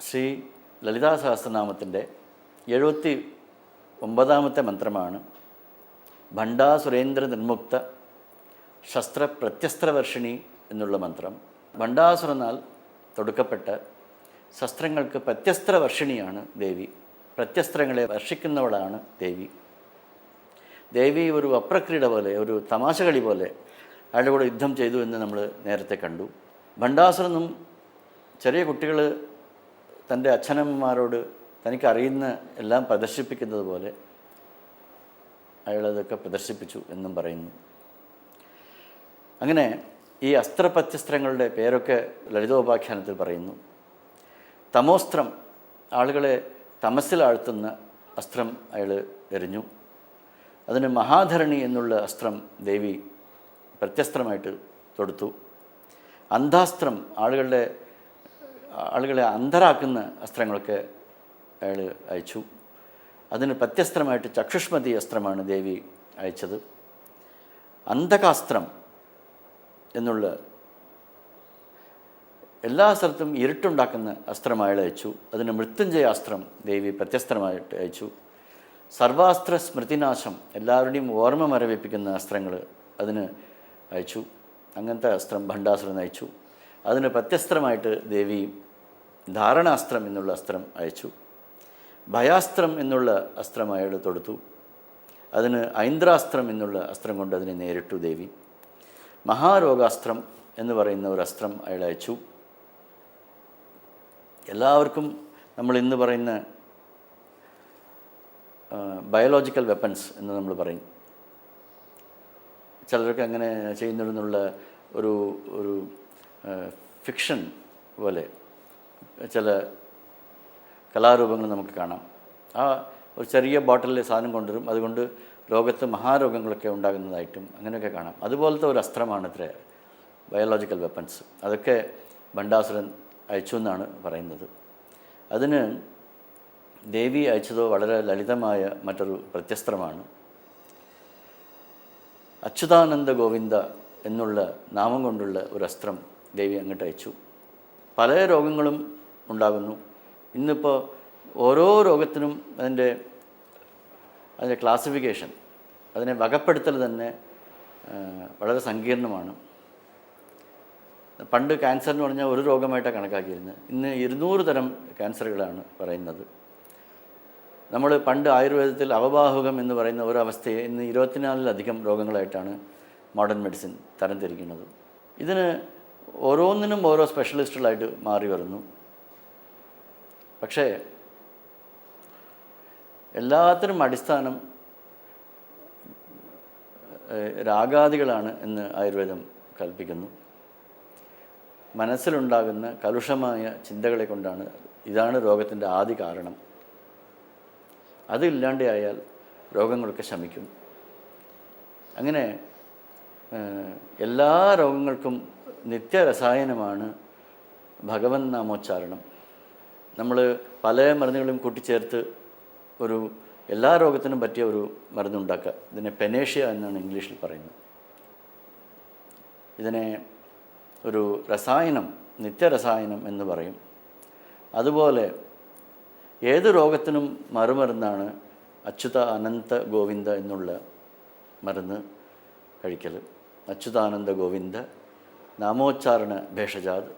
ശ്രീ ലളിതാ സഹസ്രനാമത്തിൻ്റെ 79ാമത്തെ മന്ത്രമാണ് ഭണ്ഡാസുരേന്ദ്ര നിർമുക്ത ശസ്ത്രപ്രത്യസ്ത്രവർഷിണി എന്നുള്ള മന്ത്രം. ഭണ്ഡാസുരനാൽ തൊടുക്കപ്പെട്ട ശസ്ത്രങ്ങൾക്ക് പ്രത്യസ്ത്രവർഷിണിയാണ് ദേവി. പ്രത്യസ്ത്രങ്ങളെ വർഷിക്കുന്നവളാണ് ദേവി. ദേവി ഒരു അപ്രക്രീഡ പോലെ, ഒരു തമാശ കളി പോലെ അയാളുടെ കൂടെ യുദ്ധം ചെയ്തു എന്ന് നമ്മൾ നേരത്തെ കണ്ടു. ഭണ്ഡാസുരനും ചെറിയ കുട്ടികൾ തൻ്റെ അച്ഛനമ്മമാരോട് തനിക്കറിയുന്ന എല്ലാം പ്രദർശിപ്പിക്കുന്നത് പോലെ അയാളതൊക്കെ പ്രദർശിപ്പിച്ചു എന്നും പറയുന്നു. അങ്ങനെ ഈ അസ്ത്രപ്രത്യസ്ത്രങ്ങളുടെ പേരൊക്കെ ലളിതോപാഖ്യാനത്തിൽ പറയുന്നു. തമോസ്ത്രം, ആളുകളെ തമസ്സിലാഴ്ത്തുന്ന അസ്ത്രം അയാൾ എറിഞ്ഞു. അതിന് മഹാധരണി എന്നുള്ള അസ്ത്രം ദേവി പ്രത്യസ്ത്രമായിട്ട് തൊടുത്തു. അന്ധാസ്ത്രം, ആളുകളെ അന്ധരാക്കുന്ന അസ്ത്രങ്ങളൊക്കെ അയാൾ അയച്ചു. അതിന് പ്രത്യസ്ത്രമായിട്ട് ചക്ഷുഷ്മതി അസ്ത്രമാണ് ദേവി അയച്ചത്. അന്ധകാസ്ത്രം എന്നുള്ള എല്ലാ സ്ഥലത്തും ഇരുട്ടുണ്ടാക്കുന്ന അസ്ത്രം അയാൾ അയച്ചു. അതിന് മൃത്യുഞ്ജയ അസ്ത്രം ദേവി പ്രത്യസ്ത്രമായിട്ട് അയച്ചു. സർവാസ്ത്ര സ്മൃതിനാശം, എല്ലാവരുടെയും ഓർമ്മ മരവിപ്പിക്കുന്ന അസ്ത്രങ്ങൾ അതിന് അയച്ചു. അങ്ങനത്തെ അസ്ത്രം ഭണ്ഡാസുരൻ അയച്ചു. അതിന് പ്രത്യസ്ത്രമായിട്ട് ദേവി ധാരണാസ്ത്രം എന്നുള്ള അസ്ത്രം അയച്ചു. ഭയാസ്ത്രം എന്നുള്ള അസ്ത്രം അയാൾ തൊടുത്തു. അതിന് ഐന്ദ്രാസ്ത്രം എന്നുള്ള അസ്ത്രം കൊണ്ട് അതിനെ നേരിട്ടു ദേവി. മഹാരോഗാസ്ത്രം എന്ന് പറയുന്ന ഒരു അസ്ത്രം അയാൾ അയച്ചു. എല്ലാവർക്കും നമ്മൾ ഇന്ന് പറയുന്ന ബയോളജിക്കൽ വെപ്പൺസ് എന്ന് നമ്മൾ പറയും. ചിലർക്ക് അങ്ങനെ ചെയ്യുന്നതെന്നുള്ള ഒരു ഒരു ഫിക്ഷൻ പോലെ ചില കലാരൂപങ്ങൾ നമുക്ക് കാണാം. ആ ഒരു ചെറിയ ബോട്ടിലിൽ സാധനം കൊണ്ടുവരും, അതുകൊണ്ട് ലോകത്ത് മഹാരോഗങ്ങളൊക്കെ ഉണ്ടാകുന്നതായിട്ടും അങ്ങനെയൊക്കെ കാണാം. അതുപോലത്തെ ഒരു അസ്ത്രമാണ് ഇത്ര ബയോളജിക്കൽ വെപ്പൺസ്. അതൊക്കെ ഭണ്ഡാസുരൻ അയച്ചു എന്നാണ് പറയുന്നത്. അതിന് ദേവി അയച്ചതോ വളരെ ലളിതമായ മറ്റൊരു പ്രത്യസ്ത്രമാണ്. അച്യുതാനന്ദ ഗോവിന്ദ എന്നുള്ള നാമം കൊണ്ടുള്ള ഒരു അസ്ത്രം ദേവി അങ്ങോട്ട് അയച്ചു. പല രോഗങ്ങളും ഉണ്ടാകുന്നു. ഇന്നിപ്പോൾ ഓരോ രോഗത്തിനും അതിൻ്റെ ക്ലാസിഫിക്കേഷൻ, അതിനെ വകപ്പെടുത്തൽ തന്നെ വളരെ സങ്കീർണമാണ്. പണ്ട് ക്യാൻസർ എന്ന് പറഞ്ഞാൽ ഒരു രോഗമായിട്ടാണ് കണക്കാക്കിയിരുന്നത്. ഇന്ന് 200 തരം ക്യാൻസറുകളാണ് പറയുന്നത്. നമ്മൾ പണ്ട് ആയുർവേദത്തിൽ അവബാഹുകം എന്ന് പറയുന്ന ഒരവസ്ഥയെ ഇന്ന് 24-ലധികം രോഗങ്ങളായിട്ടാണ് മോഡേൺ മെഡിസിൻ തരംതിരിക്കുന്നത്. ഇതിന് ഓരോന്നിനും ഓരോ സ്പെഷ്യലിസ്റ്റുകളായിട്ട് മാറി വരുന്നു. പക്ഷേ എല്ലാത്തിനും അടിസ്ഥാനം രാഗാദികളാണ് എന്ന് ആയുർവേദം കൽപ്പിക്കുന്നു. മനസ്സിലുണ്ടാകുന്ന കലുഷമായ ചിന്തകളെ കൊണ്ടാണ്, ഇതാണ് രോഗത്തിൻ്റെ ആദ്യ കാരണം. അതില്ലാണ്ടായാൽ രോഗങ്ങളൊക്കെ ശമിക്കും. അങ്ങനെ എല്ലാ രോഗങ്ങൾക്കും നിത്യരസായനമാണ് ഭഗവൻ നാമോച്ചാരണം. നമ്മൾ പല മരുന്നുകളും കൂട്ടിച്ചേർത്ത് എല്ലാ രോഗത്തിനും പറ്റിയ ഒരു മരുന്നുണ്ടാക്കുക. ഇതിനെ പെനേഷ്യ എന്നാണ് ഇംഗ്ലീഷിൽ പറയുന്നത്. ഇതിനെ ഒരു രസായനം, നിത്യരസായനം എന്ന് പറയും. അതുപോലെ ഏത് രോഗത്തിനും മറുമരുന്നാണ് അച്യുത അനന്ത ഗോവിന്ദ എന്നുള്ള മരുന്ന് കഴിക്കൽ. അച്യുതാനന്ദ ഗോവിന്ദ നാമോച്ചാരണ ഭേഷജാത്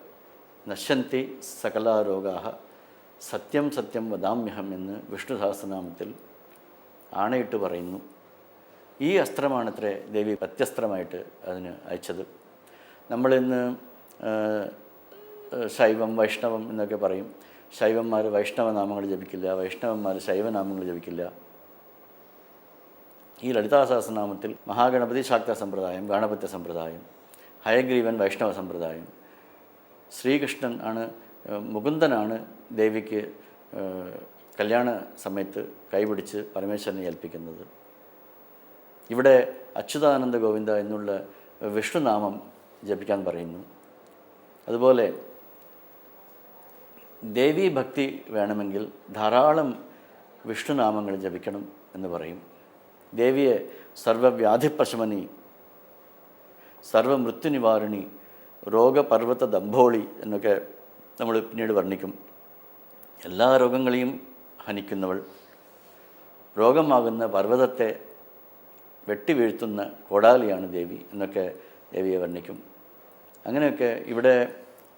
നശ്യന്തി സകലാരോഗാഹ സത്യം സത്യം വദാമ്യഹം എന്ന് വിഷ്ണു സഹസ്രനാമത്തിൽ ആണയിട്ട് പറയുന്നു. ഈ അസ്ത്രമാണത്രേ ദേവി പ്രത്യസ്ത്രമായിട്ട് അതിന് അയച്ചത്. നമ്മളിന്ന് ശൈവം വൈഷ്ണവം എന്നൊക്കെ പറയും. ശൈവന്മാർ വൈഷ്ണവ നാമങ്ങൾ ജപിക്കില്ല, വൈഷ്ണവന്മാർ ശൈവനാമങ്ങൾ ജപിക്കില്ല. ഈ ലളിതാ സഹസ്രനാമത്തിൽ മഹാഗണപതി ശാക്ത സമ്പ്രദായം, ഗാണപത്യ സമ്പ്രദായം, ഹയഗ്രീവൻ വൈഷ്ണവ സമ്പ്രദായം, ശ്രീകൃഷ്ണൻ ആണ്, മുകുന്ദനാണ് ദേവിക്ക് കല്യാണ സമയത്ത് കൈപിടിച്ച് പരമേശ്വരനെ ഏൽപ്പിക്കുന്നത്. ഇവിടെ അച്യുതാനന്ദ ഗോവിന്ദ എന്നുള്ള വിഷ്ണുനാമം ജപിക്കാൻ പറയുന്നു. അതുപോലെ ദേവീ ഭക്തി വേണമെങ്കിൽ ധാരാളം വിഷ്ണുനാമങ്ങൾ ജപിക്കണം എന്ന് പറയും. ദേവിയെ സർവവ്യാധിപ്രശമനി, സർവമൃത്യുനിവാരിണി, രോഗപർവ്വത ദംഭോളി എന്നൊക്കെ നമ്മൾ പിന്നീട് വർണ്ണിക്കും. എല്ലാ രോഗങ്ങളെയും ഹനിക്കുന്നവൾ, രോഗമാകുന്ന പർവ്വതത്തെ വെട്ടിവീഴ്ത്തുന്ന കോടാലിയാണ് ദേവി എന്നൊക്കെ ദേവിയെ വർണ്ണിക്കും. അങ്ങനെയൊക്കെ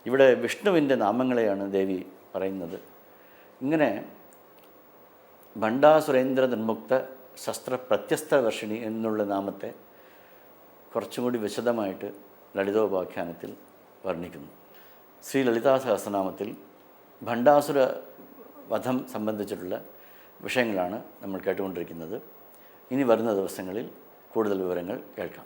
ഇവിടെ വിഷ്ണുവിൻ്റെ നാമങ്ങളെയാണ് ദേവി പറയുന്നത്. ഇങ്ങനെ ഭണ്ഡാസുരേന്ദ്ര നിർമുക്ത ശസ്ത്ര പ്രത്യസ്ത വർഷിണി എന്നുള്ള നാമത്തെ കുറച്ചും കൂടി വിശദമായിട്ട് ലളിതോപാഖ്യാനത്തിൽ വർണ്ണിക്കുന്നു. ശ്രീ ലളിതാ സഹസ്രനാമത്തിൽ ഭണ്ഡാസുര വധം സംബന്ധിച്ചിട്ടുള്ള വിഷയങ്ങളാണ് നമ്മൾ കേട്ടുകൊണ്ടിരിക്കുന്നത്. ഇനി വരുന്ന ദിവസങ്ങളിൽ കൂടുതൽ വിവരങ്ങൾ കേൾക്കാം.